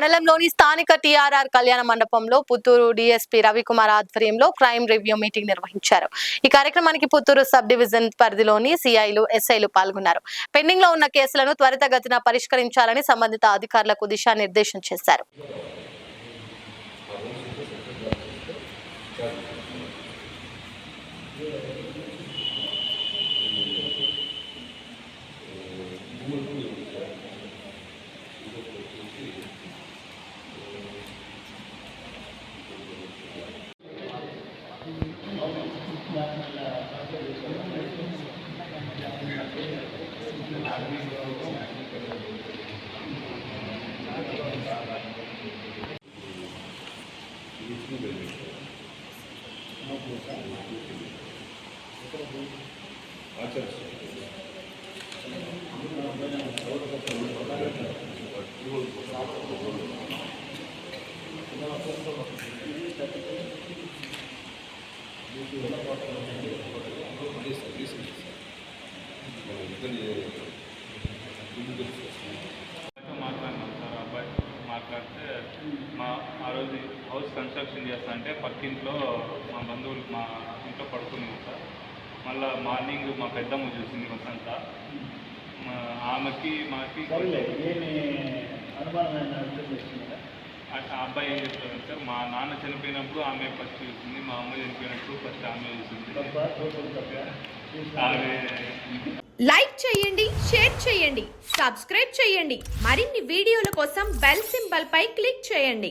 మండలంలోని స్థానిక టీఆర్ఆర్ కళ్యాణ మండపంలో పుత్తూరు డీఎస్పీ రవికుమార్ ఆధ్వర్యంలో క్రైమ్ రివ్యూ మీటింగ్ నిర్వహించారు. ఈ కార్యక్రమానికి పుత్తూరు సబ్ డివిజన్ పరిధిలోని సిఐలు, ఎస్ఐలు పాల్గొన్నారు. పెండింగ్ లో ఉన్న కేసులను త్వరితగతిన పరిష్కరించాలని సంబంధిత అధికారులకు దిశానిర్దేశం చేశారు. మాట్లాడితే ఆ రోజు హౌస్ కన్స్ట్రక్షన్ చేస్తా అంటే పక్కింట్లో మా బంధువులు మా ఇంట్లో పడుకుని సార్. మళ్ళీ మార్నింగ్ మా పెద్దమ్మ చూసింది వసంత. ఆమెకి మాకి ఆ అబ్బాయి ఏం చెప్తారు సార్, మా నాన్న చనిపోయినప్పుడు ఆమె ఫస్ట్ చూసింది, మా అమ్మ చనిపోయినప్పుడు ఫస్ట్ ఆమె చూసింది. లైక్ చేయండి, షేర్ చేయండి, సబ్స్క్రైబ్ చేయండి. మరిన్ని వీడియోల కోసం బెల్ సింబల్ పై క్లిక్ చేయండి.